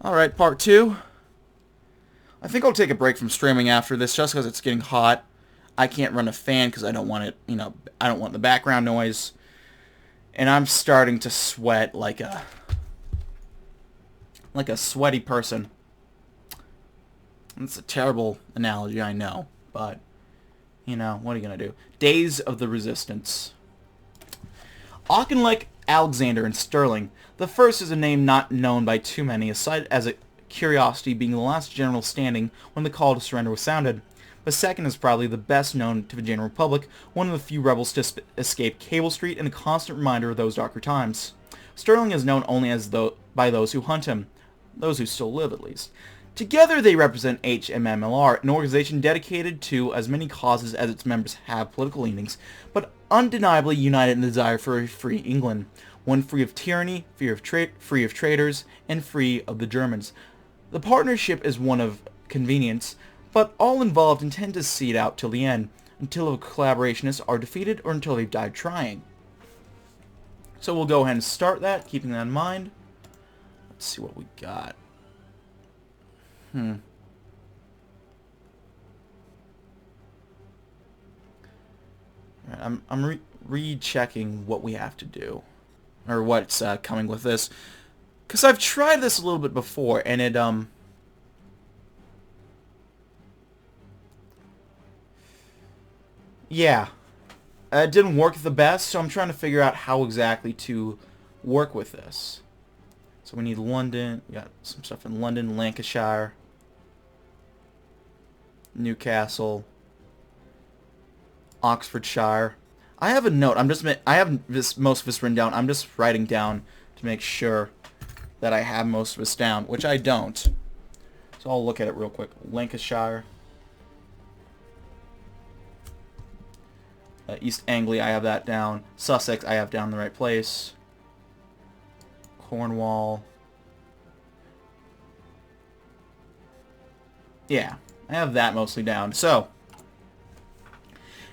Alright, part 2. I think I'll take a break from streaming after this just because it's getting hot. I can't run a fan because I don't want it, I don't want the background noise. And I'm starting to sweat like a sweaty person. It's a terrible analogy, I know, but what are you gonna do? Days of the Resistance. Auchinleck, Alexander, and Sterling. The first is a name not known by too many, aside as a curiosity being the last general standing when the call to surrender was sounded. The second is probably the best known to the general public, one of the few rebels to escape Cable Street and a constant reminder of those darker times. Sterling is known only as by those who hunt him, those who still live at least. Together they represent HMMLR, an organization dedicated to as many causes as its members have political leanings, but undeniably united in the desire for a free England, one free of tyranny, free of traitors, and free of the Germans. The partnership is one of convenience, but all involved intend to see it out till the end, until the collaborationists are defeated or until they've died trying. So we'll go ahead and start that, keeping that in mind. Let's see what we got. I'm rechecking what we have to do, or what's coming with this, because I've tried this a little bit before, and it yeah, it didn't work the best. So I'm trying to figure out how exactly to work with this. So we need London. We got some stuff in London, Lancashire, Newcastle, Oxfordshire. I have a note. I have most of this written down. I'm just writing down to make sure that I have most of this down, which I don't. So I'll look at it real quick. Lancashire, East Anglia, I have that down. Sussex, I have down in the right place. Cornwall. Yeah, I have that mostly down. So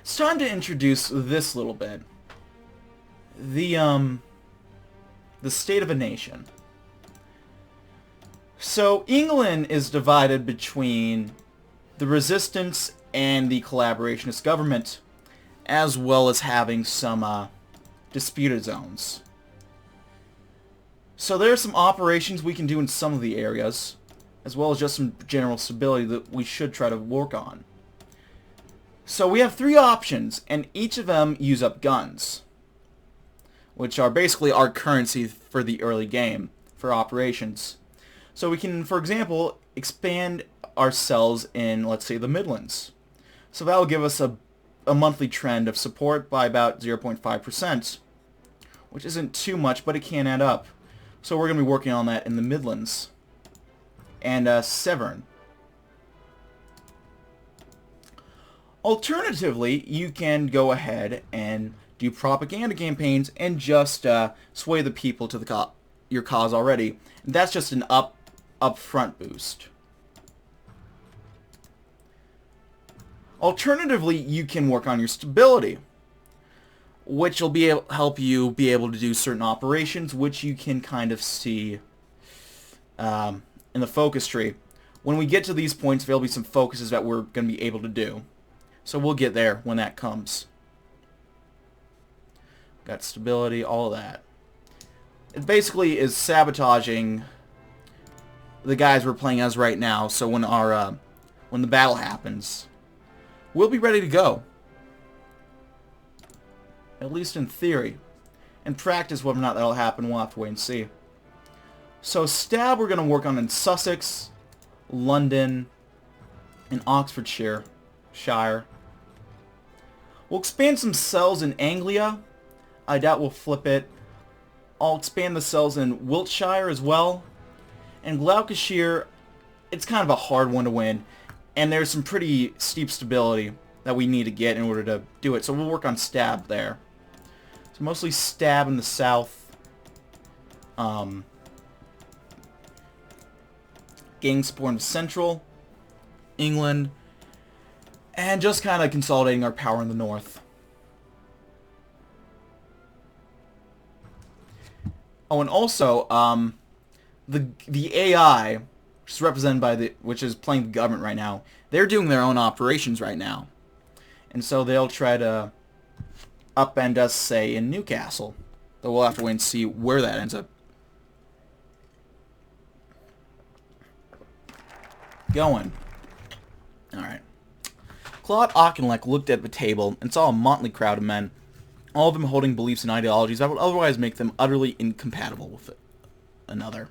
it's time to introduce this little bit. The state of a nation. So England is divided between the resistance and the collaborationist government, as well as having some disputed zones. So there are some operations we can do in some of the areas, as well as just some general stability that we should try to work on. So we have 3 options, and each of them use up guns, which are basically our currency for the early game, for operations. So we can, for example, expand ourselves in, let's say, the Midlands. So that will give us a monthly trend of support by about 0.5%, which isn't too much, but it can add up. So we're going to be working on that in the Midlands. And Severn. Alternatively, you can go ahead and do propaganda campaigns and just sway the people to your cause already. And that's just an upfront boost. Alternatively, you can work on your stability, which will help you be able to do certain operations, which you can kind of see in the focus tree. When we get to these points, there'll be some focuses that we're going to be able to do. So we'll get there when that comes. Got stability, all of that. It basically is sabotaging the guys we're playing as right now, so when when the battle happens, we'll be ready to go. At least in theory. In practice, whether or not that'll happen, we'll have to wait and see. So stab we're going to work on in Sussex, London, and Oxfordshire. We'll expand some cells in Anglia. I doubt we'll flip it. I'll expand the cells in Wiltshire as well. And Gloucestershire, it's kind of a hard one to win. And there's some pretty steep stability that we need to get in order to do it. So we'll work on stab there. So mostly stab in the south. Gaining support in central England. And just kind of consolidating our power in the north. Oh, and also, the AI, which is represented by which is playing the government right now, they're doing their own operations right now, and so they'll try to upend us, say, in Newcastle. But we'll have to wait and see where that ends up going. Alright. Claude Auchinleck looked at the table and saw a motley crowd of men, all of them holding beliefs and ideologies that would otherwise make them utterly incompatible with another.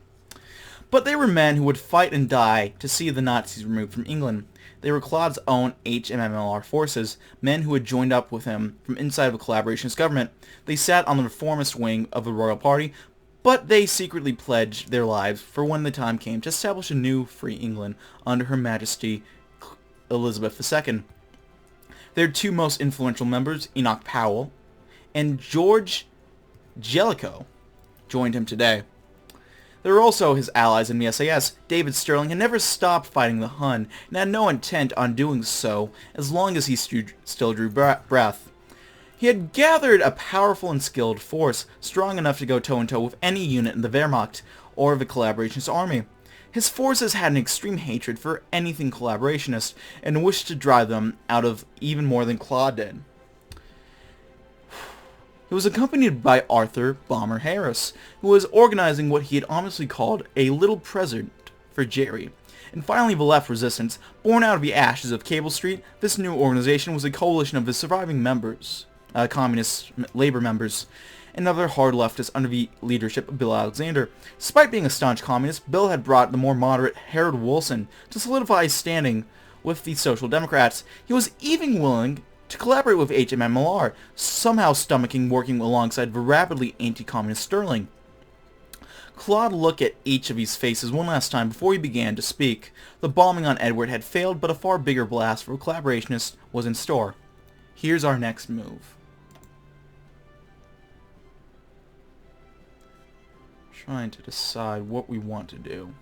But they were men who would fight and die to see the Nazis removed from England. They were Claude's own HMMLR forces, men who had joined up with him from inside of a collaborationist government. They sat on the reformist wing of the royal party, but they secretly pledged their lives for when the time came to establish a new free England under Her Majesty Elizabeth II. Their two most influential members, Enoch Powell and George Jellicoe, joined him today. There were also his allies in the SAS. David Stirling had never stopped fighting the Hun and had no intent on doing so as long as he still drew breath. He had gathered a powerful and skilled force, strong enough to go toe-in-toe with any unit in the Wehrmacht or the collaborationist army. His forces had an extreme hatred for anything collaborationist and wished to drive them out of even more than Claude did. He was accompanied by Arthur Bomber Harris, who was organizing what he had ominously called a little present for Jerry. And finally, the Left Resistance, born out of the ashes of Cable Street. This new organization was a coalition of the surviving members, communist labor members, and other hard leftists under the leadership of Bill Alexander. Despite being a staunch communist, Bill had brought the more moderate Harold Wilson to solidify his standing with the Social Democrats. He was even willing to collaborate with HMMLR, somehow stomaching working alongside the rapidly anti-communist Stirling. Claude looked at each of these faces one last time before he began to speak. The bombing on Edward had failed, but a far bigger blast for collaborationists was in store. Here's our next move. Trying to decide what we want to do.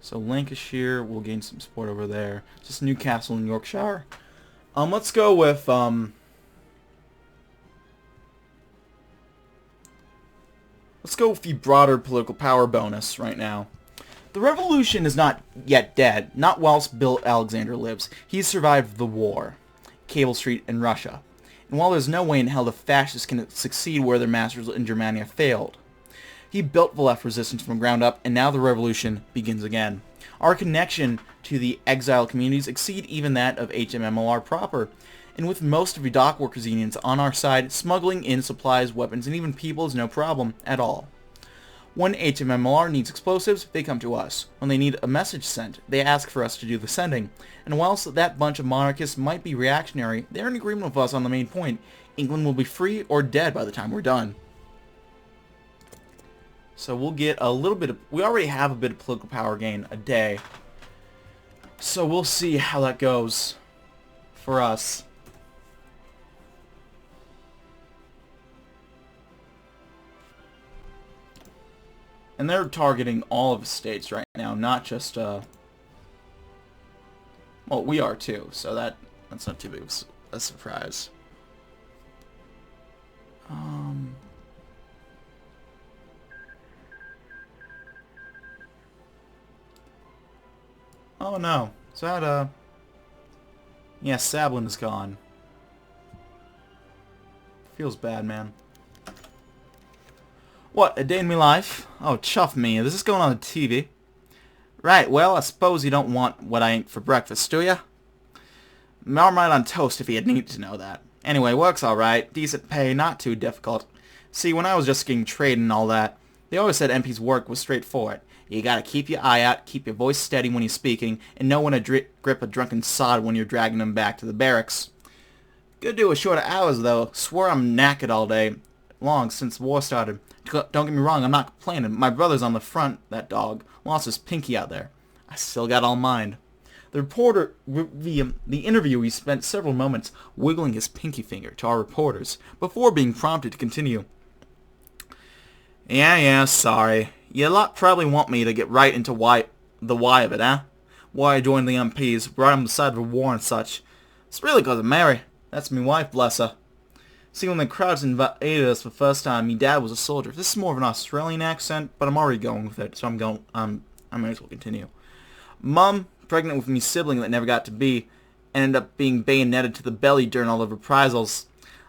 So Lancashire will gain some support over there. Just Newcastle and Yorkshire. Let's go with let's go with the broader political power bonus right now. The revolution is not yet dead, not whilst Bill Alexander lives. He's survived the war, Cable Street, and Russia. And while there's no way in hell the fascists can succeed where their masters in Germania failed, he built the left resistance from the ground up, and now the revolution begins again. Our connection to the exile communities exceed even that of HMMLR proper, and with most of the dock workers unions on our side, smuggling in supplies, weapons, and even people is no problem at all. When HMMLR needs explosives, they come to us. When they need a message sent, they ask for us to do the sending. And whilst that bunch of monarchists might be reactionary, they're in agreement with us on the main point. England will be free or dead by the time we're done. So we'll get a little bit of... We already have a bit of political power gain a day. So we'll see how that goes for us. And they're targeting all of the states right now, not just, well, we are too, so that's not too big of a surprise. Oh no, is that, yeah, Sablin is gone. Feels bad, man. What, a day in me life? Oh, chuff me. Is this going on the TV? Right, well, I suppose you don't want what I ate for breakfast, do ya? Marmite on toast if you need to know that. Anyway, work's alright. Decent pay, not too difficult. See, when I was just getting trade and all that, they always said MP's work was straightforward. You gotta keep your eye out, keep your voice steady when you're speaking, and know when to grip a drunken sod when you're dragging them back to the barracks. Good do a short of hours, though. Swear I'm knackered all day long since the war started. Don't get me wrong, I'm not complaining. My brother's on the front, that dog. Lost his pinky out there. I still got all mine. The reporter, the interviewee spent several moments wiggling his pinky finger to our reporters before being prompted to continue. Yeah, sorry. You lot probably want me to get right into the why of it, eh? Why I joined the MPs, right on the side of the war and such. It's really 'cause of Mary. That's me wife, bless her. See, when the crowds invaded us the first time, me dad was a soldier. This is more of an Australian accent, but I'm already going with it, so I may as well continue. Mum, pregnant with me sibling that never got to be, ended up being bayoneted to the belly during all the reprisals.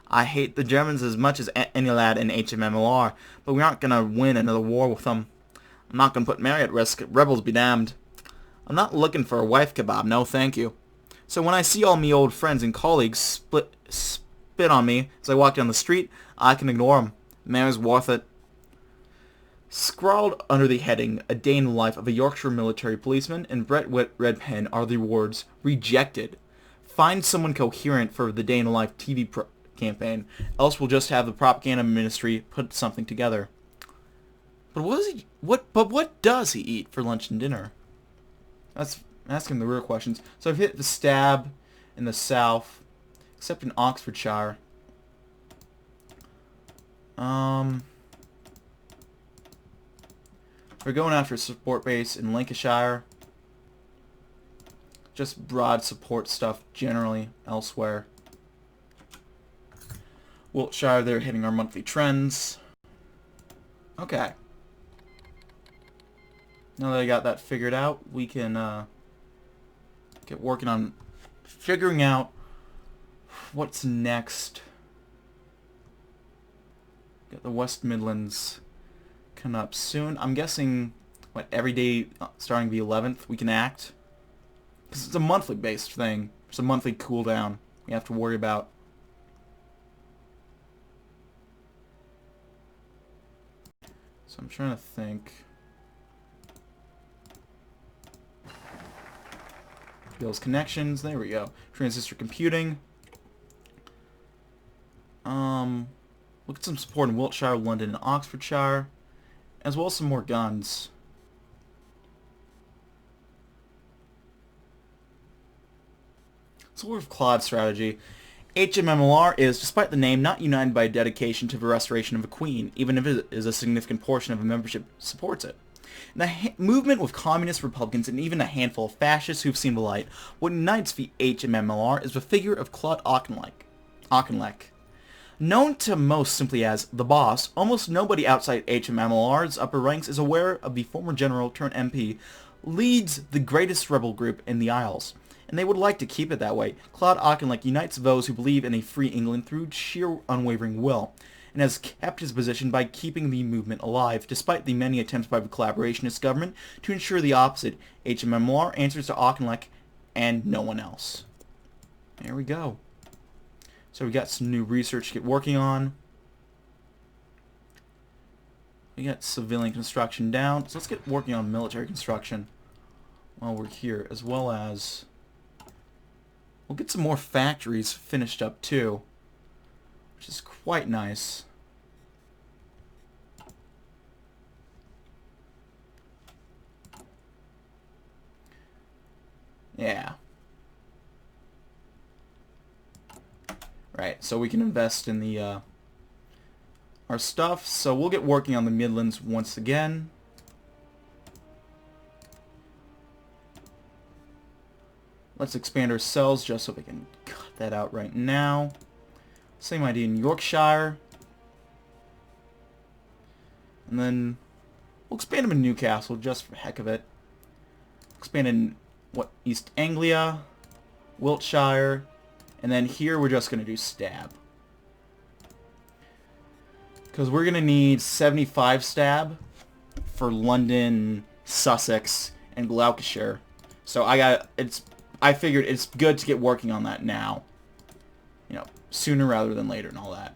I hate the Germans as much as any lad in HMMLR, but we aren't gonna win another war with them. I'm not gonna put Mary at risk. Rebels be damned. I'm not looking for a wife kebab, no thank you. So when I see all me old friends and colleagues spit on me as I walk down the street, I can ignore them. Mary's worth it. Scrawled under the heading, A Day in the Life of a Yorkshire Military Policeman, in Brett red pen are the words, Rejected. Find someone coherent for the Day in the Life TV campaign, else we'll just have the propaganda ministry put something together. But what does he eat for lunch and dinner? That's asking the real questions. So I've hit the stab in the south, except in Oxfordshire. We're going after a support base in Lancashire. Just broad support stuff generally elsewhere. Wiltshire, they're hitting our monthly trends. Okay. Now that I got that figured out, we can get working on figuring out what's next. Got the West Midlands coming up soon. I'm guessing, what, every day starting the 11th we can act? Because it's a monthly based thing. It's a monthly cooldown we have to worry about. So I'm trying to think. Bill's connections, there we go. Transistor computing. Look at some support in Wiltshire, London, and Oxfordshire, as well as some more guns. Sort of Claude strategy. HMMLR is, despite the name, not united by a dedication to the restoration of a queen, even if it is a significant portion of the membership supports it. The movement with communists, Republicans, and even a handful of fascists who've seen the light, what unites the HMMLR is the figure of Claude Auchinleck. Known to most simply as the boss, almost nobody outside HMMLR's upper ranks is aware of the former general turned MP leads the greatest rebel group in the Isles, and they would like to keep it that way. Claude Auchinleck unites those who believe in a free England through sheer unwavering will, and has kept his position by keeping the movement alive, despite the many attempts by the collaborationist government to ensure the opposite. HMMLR answers to Auchinleck and no one else. There we go. So we got some new research to get working on. We got civilian construction down, so let's get working on military construction while we're here, as well as we'll get some more factories finished up too, which is quite nice. Yeah. Right, so we can invest in the our stuff. So we'll get working on the Midlands once again. Let's expand our cells just so we can cut that out right now. Same idea in Yorkshire. And then we'll expand them in Newcastle just for the heck of it. Expand in, East Anglia, Wiltshire, and then here we're just going to do stab. Because we're going to need 75 stab for London, Sussex, and Gloucestershire. So I figured it's good to get working on that now. You know, sooner rather than later and all that.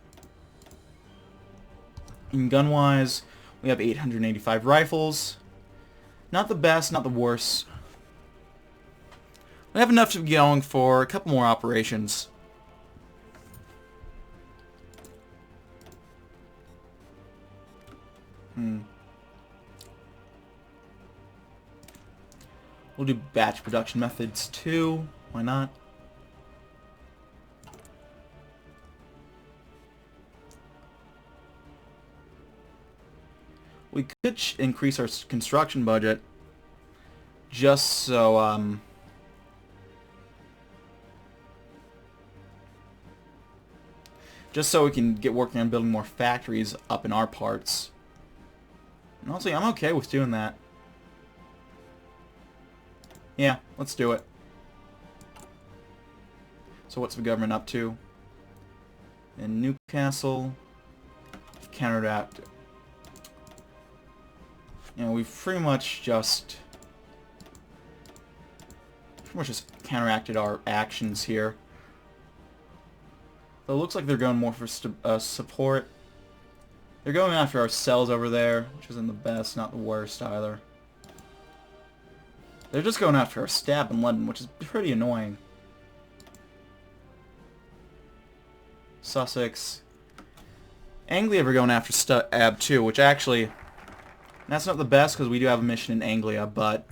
In gun-wise, we have 885 rifles. Not the best, not the worst. We have enough to be going for a couple more operations. We'll do batch production methods too. Why not? We could increase our construction budget just so just so we can get working on building more factories up in our parts. And honestly, I'm okay with doing that. Yeah, let's do it. So what's the government up to? In Newcastle, counteract. You know, we've pretty much just counteracted our actions here. So it looks like they're going more for support. They're going after our cells over there, which isn't the best, not the worst either. They're just going after our staff in London, which is pretty annoying. Sussex. Anglia are going after Stab too, which actually, that's not the best because we do have a mission in Anglia, but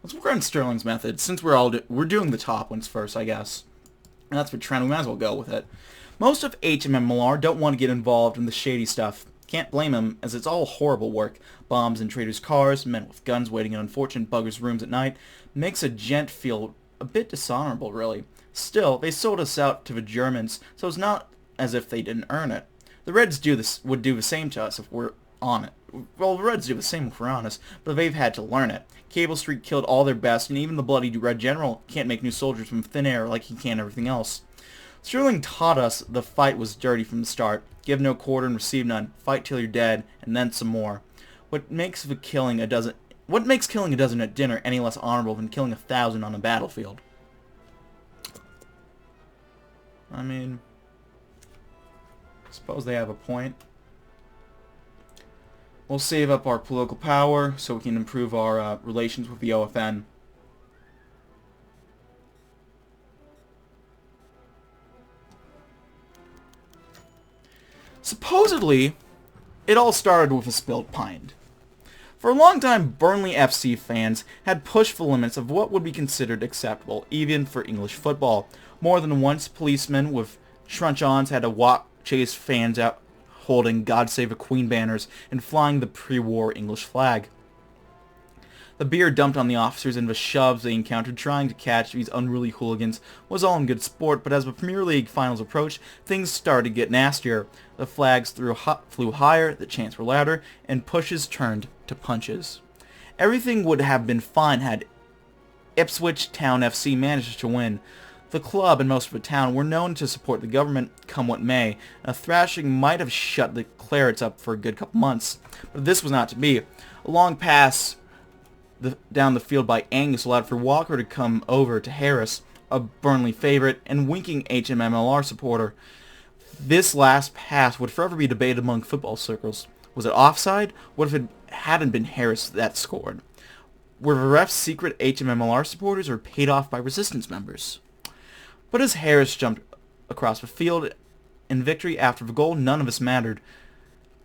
let's work on Sterling's method since we're doing the top ones first, I guess. And that's for Trent. We might as well go with it. Most of HMMLR don't want to get involved in the shady stuff. Can't blame them, as it's all horrible work. Bombs in traders' cars, men with guns waiting in unfortunate buggers' rooms at night. Makes a gent feel a bit dishonorable, really. Still, they sold us out to the Germans, so it's not as if they didn't earn it. The Reds would do the same to us if we're on it. Well, the Reds do the same if we're honest, but they've had to learn it. Cable Street killed all their best, and even the bloody Red General can't make new soldiers from thin air like he can everything else. Sterling taught us the fight was dirty from the start. Give no quarter and receive none. Fight till you're dead, and then some more. What makes killing a dozen at dinner any less honorable than killing 1,000 on a battlefield? I mean, I suppose they have a point. We'll save up our political power so we can improve our relations with the OFN. Supposedly, it all started with a spilled pint. For a long time, Burnley FC fans had pushed the limits of what would be considered acceptable, even for English football. More than once, policemen with truncheons had to chase fans out holding God Save the Queen banners and flying the pre-war English flag. The beer dumped on the officers and the shoves they encountered trying to catch these unruly hooligans was all in good sport, but as the Premier League finals approached, things started to get nastier. The flags flew higher, the chants were louder, and pushes turned to punches. Everything would have been fine had Ipswich Town FC managed to win. The club and most of the town were known to support the government, come what may. A thrashing might have shut the Clarets up for a good couple months, but this was not to be. A long pass down the field by Angus allowed for Walker to come over to Harris, a Burnley favourite and winking HMMLR supporter. This last pass would forever be debated among football circles. Was it offside? What if it hadn't been Harris that scored? Were the refs secret HMMLR supporters or paid off by resistance members? But as Harris jumped across the field in victory after the goal, none of this mattered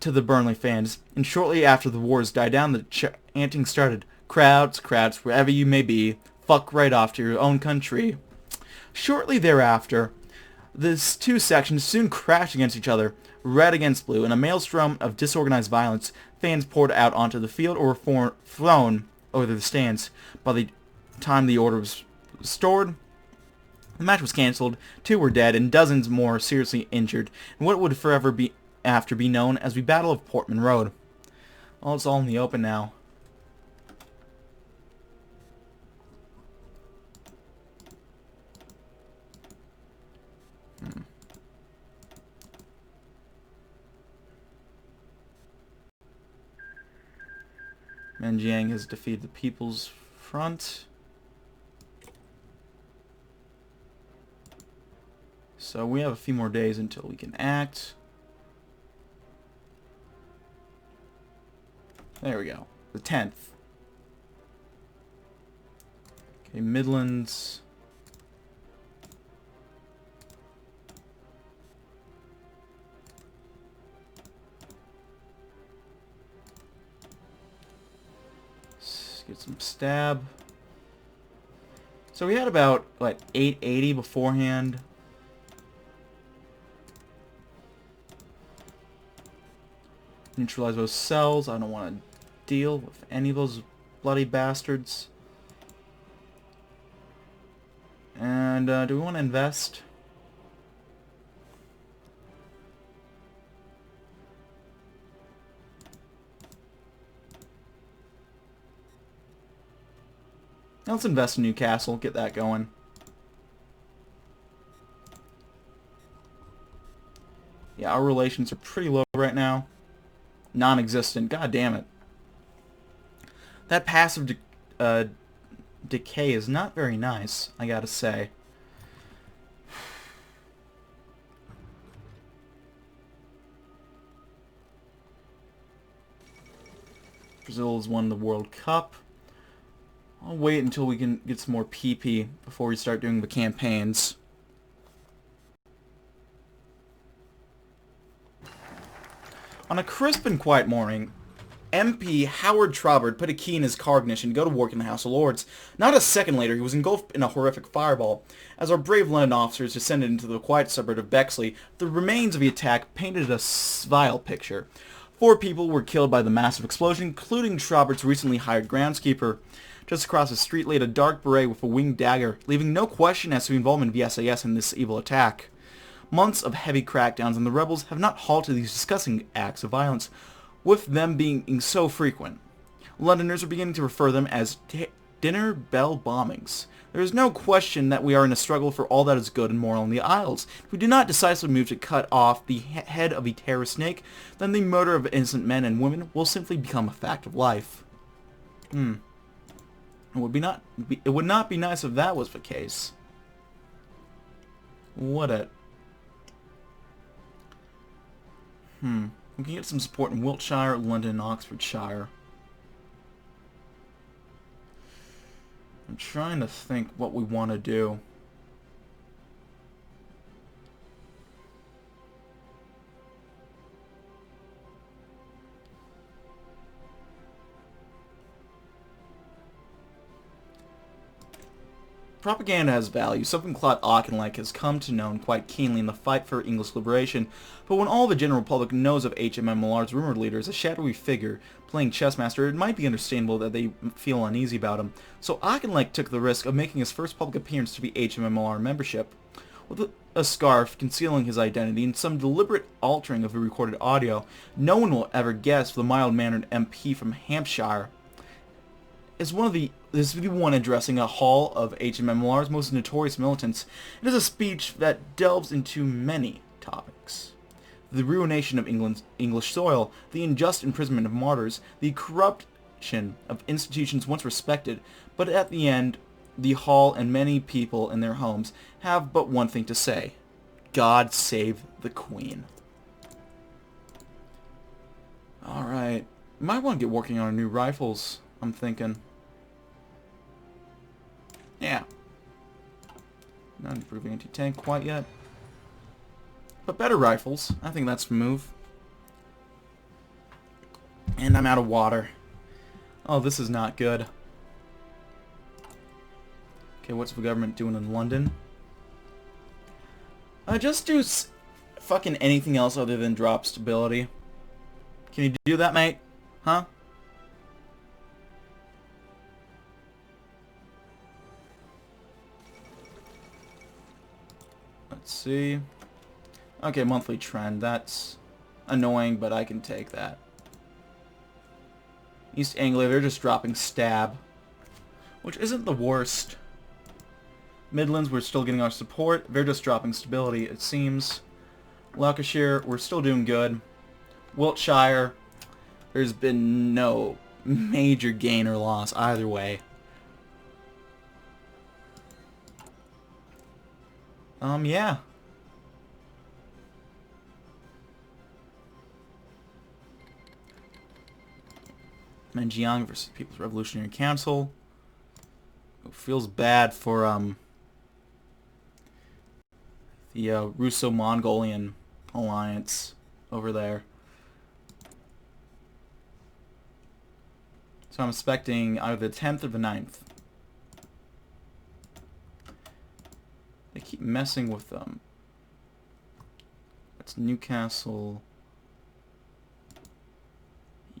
to the Burnley fans, and shortly after the wars died down, the chanting started. Crowds, wherever you may be, fuck right off to your own country. Shortly thereafter, these two sections soon crashed against each other, red against blue. In a maelstrom of disorganized violence, fans poured out onto the field or were thrown over the stands. By the time the order was restored, the match was cancelled, 2 were dead, and dozens more seriously injured, in what would forever be known as the Battle of Portman Road. Well, it's all in the open now. Menjiang has defeated the People's Front. So we have a few more days until we can act. There we go. The 10th. Okay, Midlands. Let's get some stab. So we had about, what, 880 beforehand. Neutralize those cells. I don't want to deal with any of those bloody bastards. And do we want to invest? Let's invest in Newcastle, get that going. Yeah, our relations are pretty low right now. Non-existent. God damn it. That passive decay is not very nice, I gotta say. Brazil has won the World Cup. I'll wait until we can get some more PP before we start doing the campaigns. On a crisp and quiet morning, MP Howard Trobert put a key in his car ignition to go to work in the House of Lords. Not a second later, he was engulfed in a horrific fireball. As our brave London officers descended into the quiet suburb of Bexley, the remains of the attack painted a vile picture. 4 people were killed by the massive explosion, including Trobert's recently hired groundskeeper. Just across the street laid a dark beret with a winged dagger, leaving no question as to involvement of the SAS in this evil attack. Months of heavy crackdowns on the rebels have not halted these disgusting acts of violence, with them being so frequent. Londoners are beginning to refer them as dinner bell bombings. There is no question that we are in a struggle for all that is good and moral in the Isles. If we do not decisively move to cut off the head of a terror snake, then the murder of innocent men and women will simply become a fact of life. It would not be nice if that was the case. Would it? We can get some support in Wiltshire, London, and Oxfordshire. I'm trying to think what we want to do. Propaganda has value, something Claude Auchinleck has come to know quite keenly in the fight for English liberation, but when all the general public knows of HMMLR's rumored leader as a shadowy figure playing chessmaster, it might be understandable that they feel uneasy about him. So Auchinleck took the risk of making his first public appearance to be HMMLR membership. With a scarf concealing his identity and some deliberate altering of the recorded audio, no one will ever guess the mild-mannered MP from Hampshire is the one addressing a hall of HMMLR's most notorious militants. It is a speech that delves into many topics. The ruination of England's English soil, the unjust imprisonment of martyrs, the corruption of institutions once respected, but at the end, the hall and many people in their homes have but one thing to say: God save the Queen. Alright, might want to get working on our new rifles, I'm thinking. Yeah. Not improving anti-tank quite yet. But better rifles. I think that's a move. And I'm out of water. Oh, this is not good. Okay, what's the government doing in London? Just do fucking anything else other than drop stability. Can you do that, mate? Huh? Let's see. Okay, monthly trend. That's annoying, but I can take that. East Anglia, they're just dropping stab, which isn't the worst. Midlands, we're still getting our support. They're just dropping stability, it seems. Lancashire, we're still doing good. Wiltshire, there's been no major gain or loss either way. Yeah. Menjiang versus People's Revolutionary Council. It feels bad for, the, Russo-Mongolian alliance over there. So I'm expecting either the 10th or the 9th. They keep messing with them. That's Newcastle,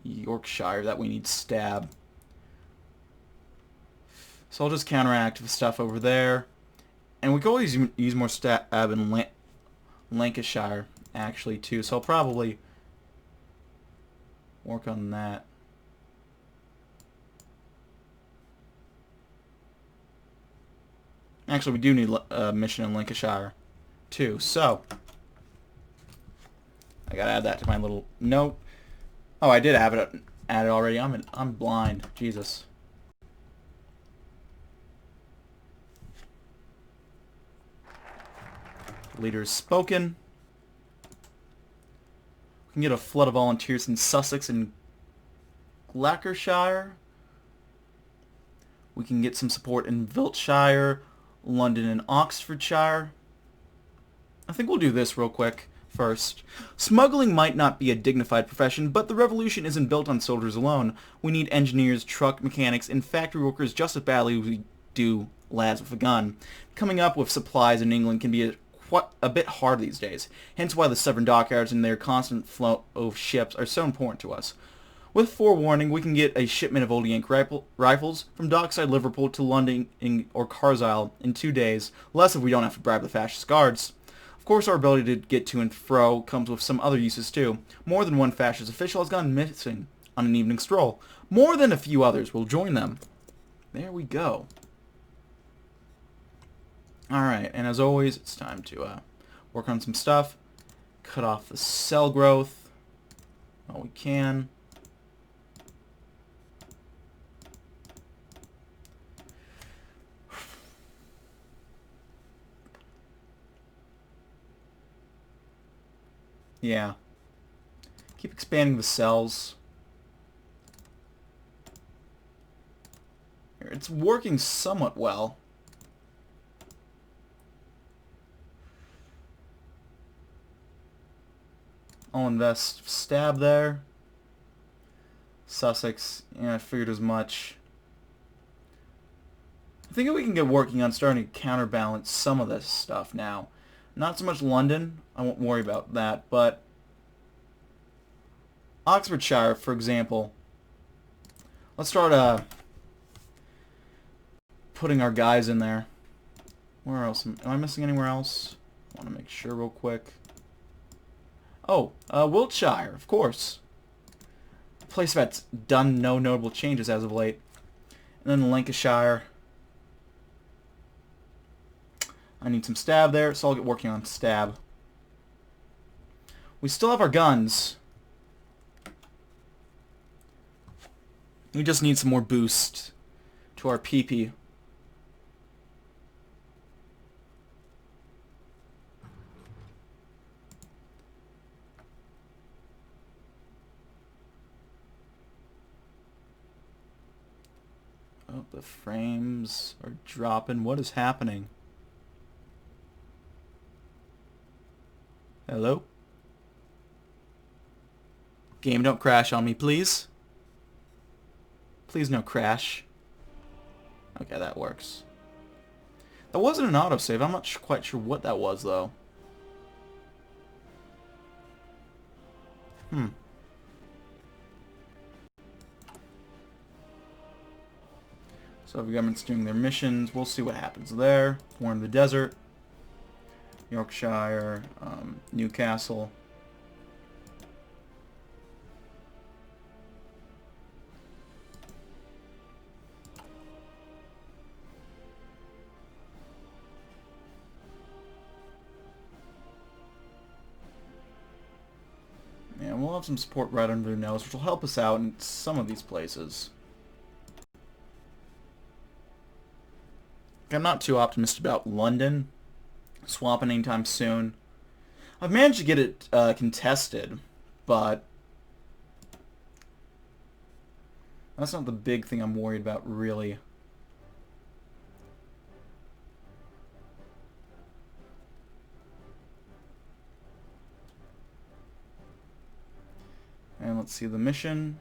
Yorkshire, that we need stab. So I'll just counteract the stuff over there. And we could always use more stab in Lancashire, actually, too. So I'll probably work on that. Actually, we do need a mission in Lancashire, too. So I gotta add that to my little note. Oh, I did have it added already. I'm blind. Jesus. Leader is spoken. We can get a flood of volunteers in Sussex and Lancashire. We can get some support in Wiltshire, London, and Oxfordshire. I think we'll do this real quick first. Smuggling might not be a dignified profession, but the revolution isn't built on soldiers alone. We need engineers, truck mechanics, and factory workers just as badly as we do lads with a gun. Coming up with supplies in England can be a bit hard these days, hence why the stubborn dockyards and their constant flow of ships are so important to us. With forewarning, we can get a shipment of old Yank rifles from dockside Liverpool to London or Carlisle in 2 days, less if we don't have to bribe the fascist guards. Of course, our ability to get to and fro comes with some other uses too. More than one fascist official has gone missing on an evening stroll. More than a few others will join them. There we go. Alright, and as always, it's time to work on some stuff. Cut off the cell growth while we can. Yeah. Keep expanding the cells. It's working somewhat well. I'll invest stab there. Sussex, yeah, I figured as much. I think we can get working on starting to counterbalance some of this stuff now. Not so much London, I won't worry about that, but Oxfordshire, for example. Let's start putting our guys in there. Where else? Am I missing anywhere else? I want to make sure real quick. Oh, Wiltshire, of course. A place that's done no notable changes as of late. And then Lancashire. I need some stab there, so I'll get working on stab. We still have our guns. We just need some more boost to our PP. Oh, the frames are dropping. What is happening? Hello? Game, don't crash on me, please. Please no crash. Okay, that works. That wasn't an autosave. I'm not quite sure what that was, though. So the government's doing their missions. We'll see what happens there. War in the desert. Yorkshire. Newcastle. And we'll have some support right under their nose, which will help us out in some of these places. I'm not too optimistic about London swapping anytime soon. I've managed to get it contested, but that's not the big thing I'm worried about, really. And let's see the mission.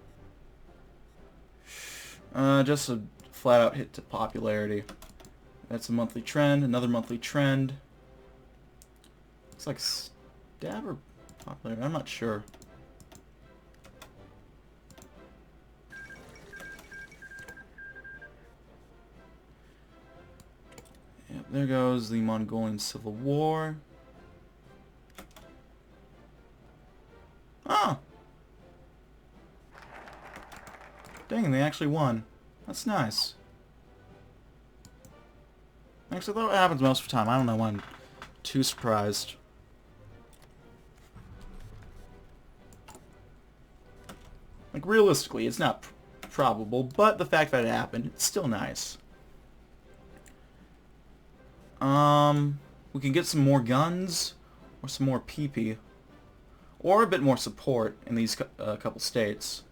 Just a flat-out hit to popularity. That's a monthly trend, another monthly trend. Looks like stab or popularity, I'm not sure. Yep, There goes the Mongolian Civil War. Oh! Dang, they actually won. That's nice. Actually, that happens most of the time. I don't know why I'm too surprised. Like, realistically, it's not probable, but the fact that it happened, it's still nice. We can get some more guns, or some more PP, or a bit more support in these couple states.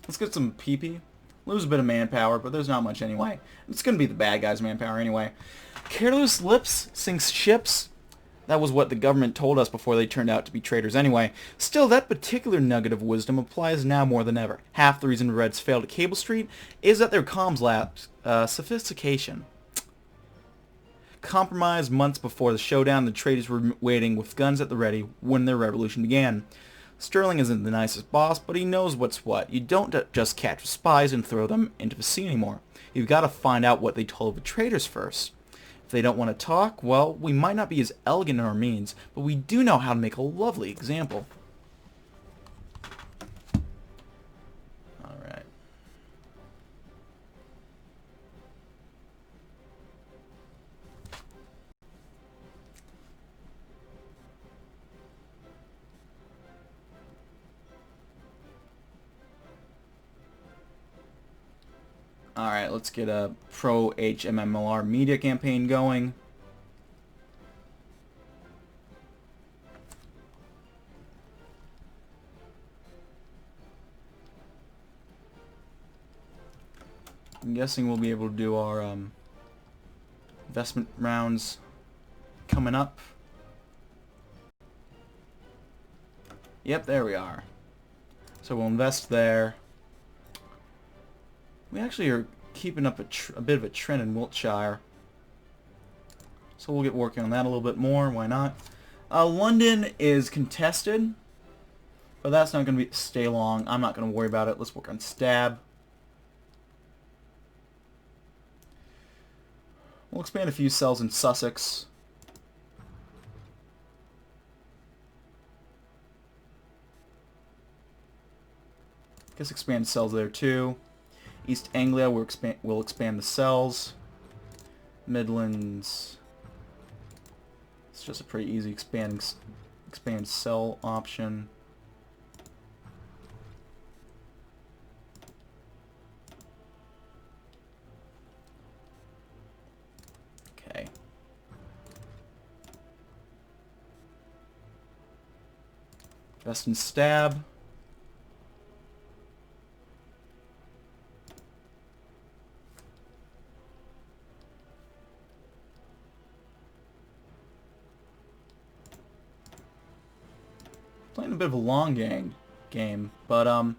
Let's get some PP. Lose a bit of manpower, but there's not much anyway. It's going to be the bad guys' manpower anyway. Careless lips sinks ships. That was what the government told us before they turned out to be traitors anyway. Still, that particular nugget of wisdom applies now more than ever. Half the reason Reds failed at Cable Street is that their comms lacked sophistication. Compromised months before the showdown, the traitors were waiting with guns at the ready when their revolution began. Sterling isn't the nicest boss, but he knows what's what. You don't just catch spies and throw them into the sea anymore. You've got to find out what they told the traitors first. If they don't want to talk, well, we might not be as elegant in our means, but we do know how to make a lovely example. Alright. Alright, let's get a pro-HMMLR media campaign going. I'm guessing we'll be able to do our investment rounds coming up. Yep, there we are. So we'll invest there. We actually are keeping up a bit of a trend in Wiltshire. So we'll get working on that a little bit more. Why not? London is contested, but that's not going to stay long. I'm not going to worry about it. Let's work on Stab. We'll expand a few cells in Sussex. Guess expand cells there too. East Anglia will expand the cells. Midlands, it's just a pretty easy expand cell option. Okay. Invest in Stab. Playing a bit of a long game, but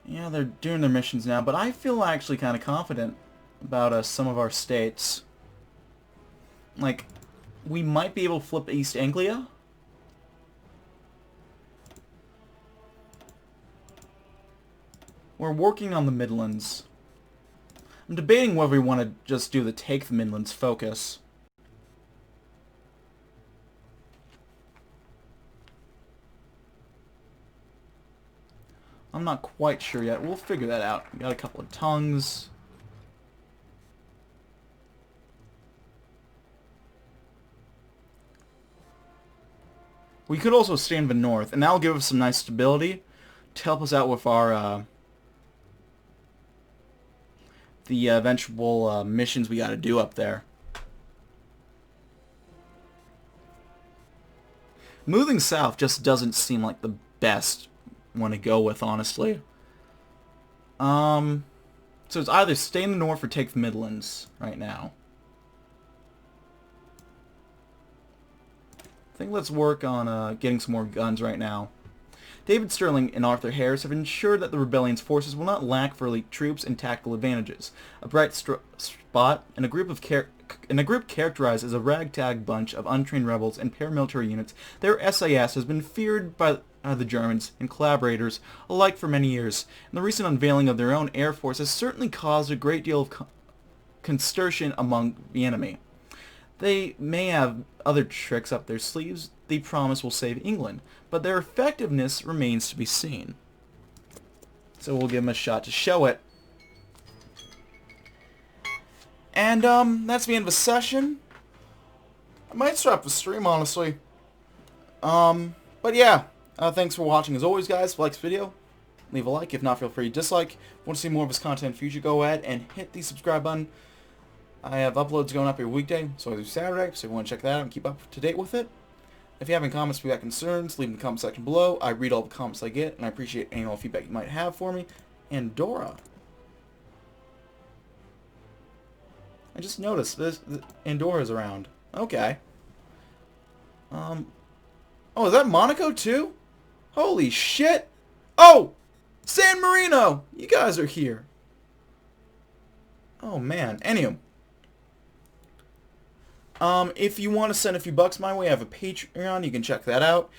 yeah, they're doing their missions now. But I feel actually kind of confident about some of our states. Like, we might be able to flip East Anglia. We're working on the Midlands. I'm debating whether we want to just do the take the Midlands focus. I'm not quite sure yet. We'll figure that out. We got a couple of tongues. We could also stay in the north, and that'll give us some nice stability to help us out with our the eventual missions we got to do up there. Moving south just doesn't seem like the best one to go with, honestly. So it's either stay in the north or take the Midlands right now. I think let's work on getting some more guns right now. David Sterling and Arthur Harris have ensured that the rebellion's forces will not lack for elite troops and tactical advantages. A bright spot in a group characterized as a ragtag bunch of untrained rebels and paramilitary units, their SAS has been feared by the Germans and collaborators alike for many years, and the recent unveiling of their own air force has certainly caused a great deal of consternation among the enemy. They may have other tricks up their sleeves they promise will save England, but their effectiveness remains to be seen. So we'll give them a shot to show it. And that's the end of the session. I might start the stream, honestly. But yeah, thanks for watching as always, guys. If you like this video, leave a like. If not, feel free to dislike. If you want to see more of this content in the future, go ahead and hit the subscribe button. I have uploads going up every weekday, so I do Saturday, so if you want to check that out and keep up to date with it. If you have any comments, feedback, concerns, leave them in the comment section below. I read all the comments I get, and I appreciate any and all feedback you might have for me. And Dora. I just noticed this Andora's around. Okay. Oh, is that Monaco too? Holy shit! Oh! San Marino! You guys are here. Oh man. Anyway. If you want to send a few bucks my way, I have a Patreon. You can check that out.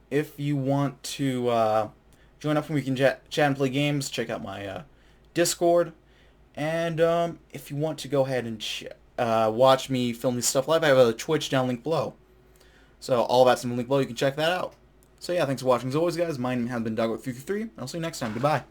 If you want to join up and we can chat and play games, check out my Discord. And if you want to go ahead and watch me film this stuff live, I have a Twitch down link below. So all that's in the link below. You can check that out. So yeah, thanks for watching as always, guys. My name has been Doug with 333. I'll see you next time. Goodbye.